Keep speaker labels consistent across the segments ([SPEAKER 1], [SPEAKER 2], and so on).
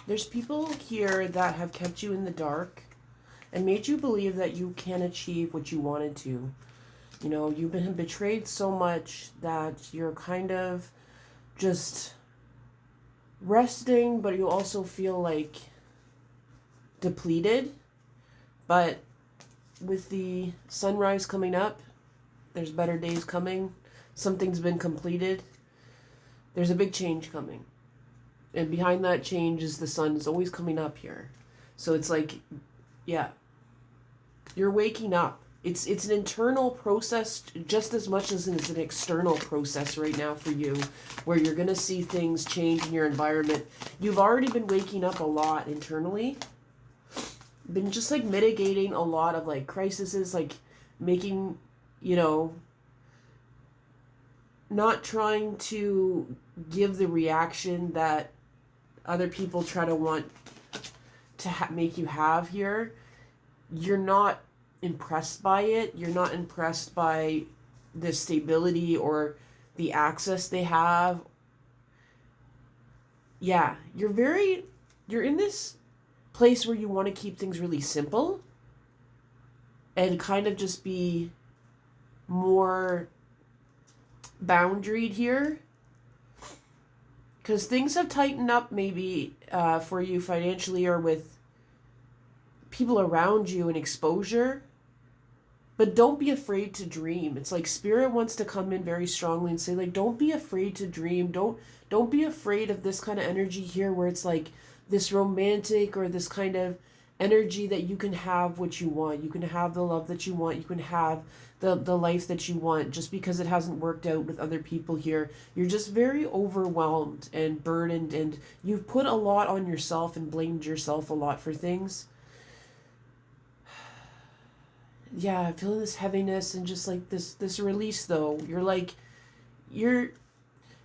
[SPEAKER 1] There's people here that have kept you in the dark and made you believe that you can achieve what you wanted to. You know, you've been betrayed so much that you're kind of just resting, but you also feel like depleted. But with the sunrise coming up, there's better days coming. Something's been completed. There's a big change coming. And behind that change is the sun is always coming up here. So it's like, yeah, you're waking up. It's an internal process just as much as it's an external process right now for you, where you're going to see things change in your environment. You've already been waking up a lot internally, been just like mitigating a lot of like crises, like making, you know, not trying to give the reaction that other people try to want to make you have here. You're not impressed by it. You're not impressed by the stability or the access they have. Yeah, you're in this place where you want to keep things really simple and kind of just be more boundaried here, because things have tightened up maybe for you financially or with people around you and exposure. But don't be afraid to dream. It's like spirit wants to come in very strongly and say, like, don't be afraid to dream. Don't be afraid of this kind of energy here where it's like this romantic or this kind of energy that you can have what you want. You can have the love that you want. You can have the life that you want just because it hasn't worked out with other people here. You're just very overwhelmed and burdened, and you've put a lot on yourself and blamed yourself a lot for things. Yeah, I feel this heaviness and just like this release though. You're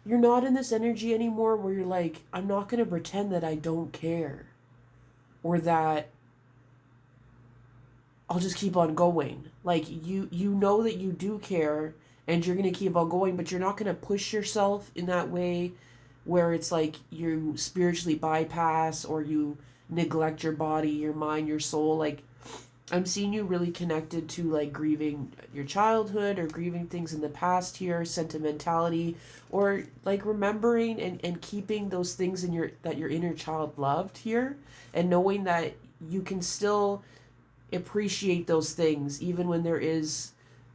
[SPEAKER 1] you're not in this energy anymore where you're like, I'm not going to pretend that I don't care or that I'll just keep on going. Like you know that you do care and you're going to keep on going, but you're not going to push yourself in that way where it's like you spiritually bypass or you neglect your body, your mind, your soul. Like I'm seeing you really connected to like grieving your childhood or grieving things in the past here, sentimentality, or like remembering and keeping those things in your inner child loved here, and knowing that you can still appreciate those things even when there is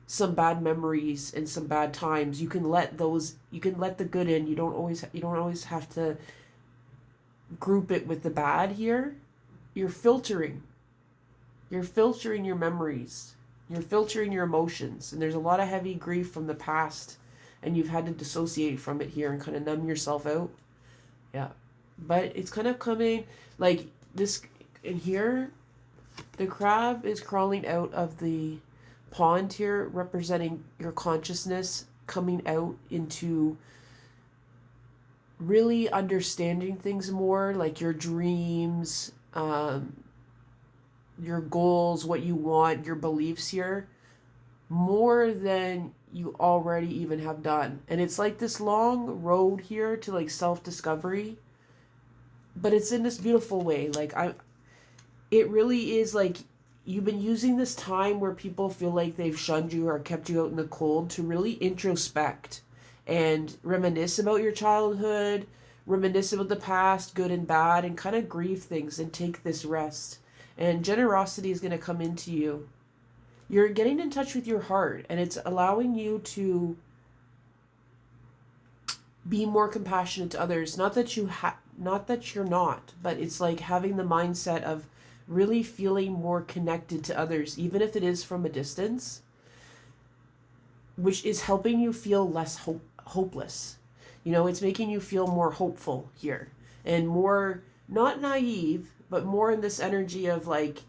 [SPEAKER 1] some bad memories and some bad times. You can let the good in. You don't always have to group it with the bad here. You're filtering You're filtering your memories. You're filtering your emotions. And there's a lot of heavy grief from the past. And you've had to dissociate from it here and kind of numb yourself out. Yeah. But it's kind of coming like this in here. The crab is crawling out of the pond here, representing your consciousness coming out into really understanding things more, like your dreams, your goals, what you want, your beliefs here, more than you already even have done. And it's like this long road here to like self-discovery, but it's in this beautiful way. It really is like you've been using this time where people feel like they've shunned you or kept you out in the cold to really introspect and reminisce about your childhood, reminisce about the past, good and bad, and kind of grieve things and take this rest. And generosity is going to come into you. You're getting in touch with your heart, and it's allowing you to be more compassionate to others. Not that you're not, but it's like having the mindset of really feeling more connected to others, even if it is from a distance, which is helping you feel less hopeless. You know, it's making you feel more hopeful here and more not naive, but more in this energy of like,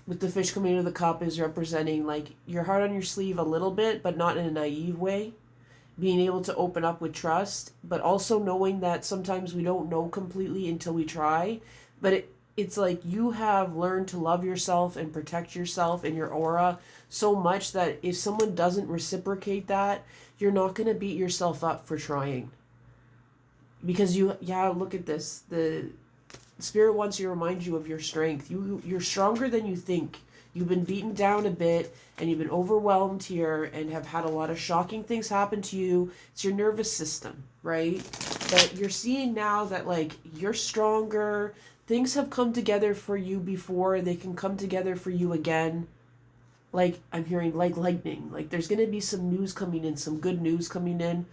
[SPEAKER 1] with the fish coming out of the cup is representing like your heart on your sleeve a little bit, but not in a naive way. Being able to open up with trust, but also knowing that sometimes we don't know completely until we try. But it's like you have learned to love yourself and protect yourself and your aura so much that if someone doesn't reciprocate that, you're not going to beat yourself up for trying. Because look at this. Spirit wants to remind you of your strength. You're stronger than you think. You've been beaten down a bit and you've been overwhelmed here and have had a lot of shocking things happen to you. It's your nervous system, right? But you're seeing now that like you're stronger. Things have come together for you before. They can come together for you again. Like I'm hearing like lightning. Like there's going to be some news coming in, some good news coming in.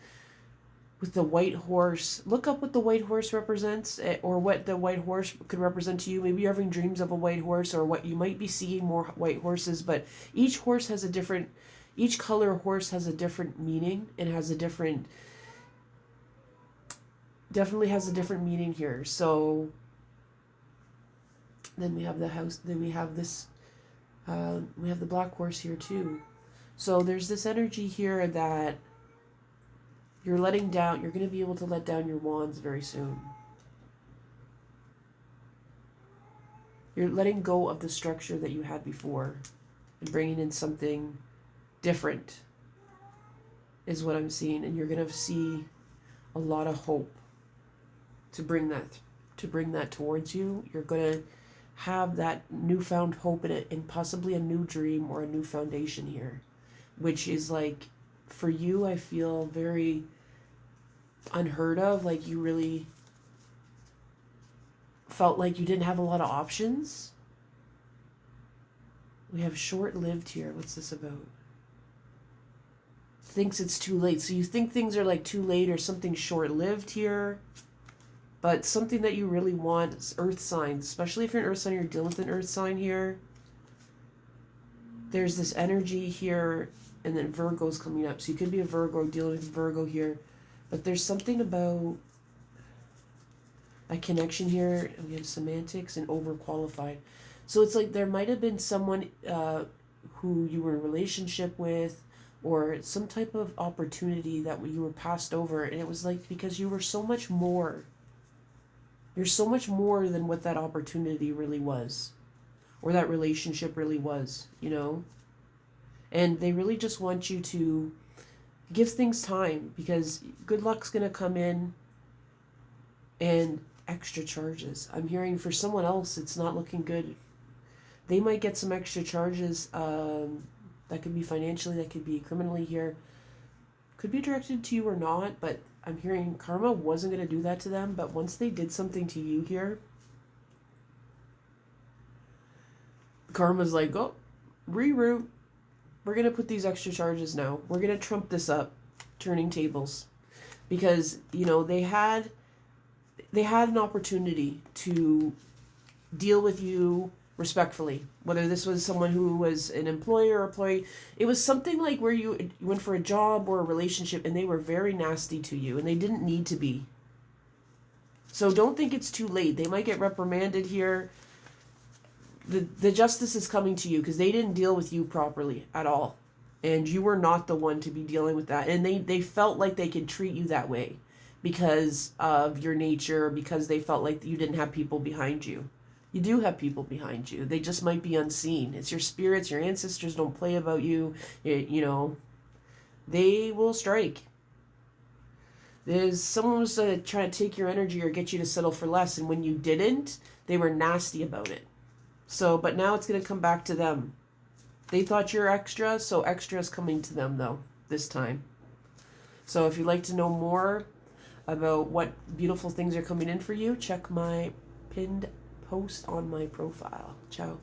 [SPEAKER 1] With the white horse, look up what the white horse represents, or what the white horse could represent to you. Maybe you're having dreams of a white horse, or what you might be seeing more white horses, but each horse has a different, each color horse has a different meaning and has a different, definitely has a different meaning here. So then we have the house, then we have this, we have the black horse here too. So there's this energy here that you're letting down, you're going to be able to let down your wands very soon. You're letting go of the structure that you had before and bringing in something different is what I'm seeing. And you're going to see a lot of hope to bring that towards you. You're going to have that newfound hope in it, and possibly a new dream or a new foundation here, which is like, for you, I feel very unheard of. Like you really felt like you didn't have a lot of options. We have short-lived here. What's this about? Thinks it's too late. So you think things are like too late or something short-lived here. But something that you really want is earth signs. Especially if you're an earth sign, you're dealing with an earth sign here. There's this energy here. And then Virgo's coming up. So you could be a Virgo, dealing with Virgo here. But there's something about a connection here. And we have semantics and overqualified. So it's like there might have been someone who you were in a relationship with, or some type of opportunity that you were passed over. And it was like because you were so much more. You're so much more than what that opportunity really was. Or that relationship really was, you know? And they really just want you to give things time, because good luck's going to come in, and extra charges. I'm hearing for someone else, it's not looking good. They might get some extra charges. That could be financially, that could be criminally here. Could be directed to you or not, but I'm hearing karma wasn't going to do that to them. But once they did something to you here, karma's like, oh, reroute. We're going to put these extra charges now. We're going to trump this up, turning tables. Because, you know, they had an opportunity to deal with you respectfully. Whether this was someone who was an employer or employee. It was something like where you went for a job or a relationship and they were very nasty to you and they didn't need to be. So don't think it's too late. They might get reprimanded here. The justice is coming to you because they didn't deal with you properly at all. And you were not the one to be dealing with that. And they felt like they could treat you that way because of your nature, because they felt like you didn't have people behind you. You do have people behind you. They just might be unseen. It's your spirits, your ancestors don't play about you. You know, they will strike. There's someone was trying to take your energy or get you to settle for less. And when you didn't, they were nasty about it. So, but now it's going to come back to them. They thought you're extra, so extra is coming to them, though, this time. So if you'd like to know more about what beautiful things are coming in for you, check my pinned post on my profile. Ciao.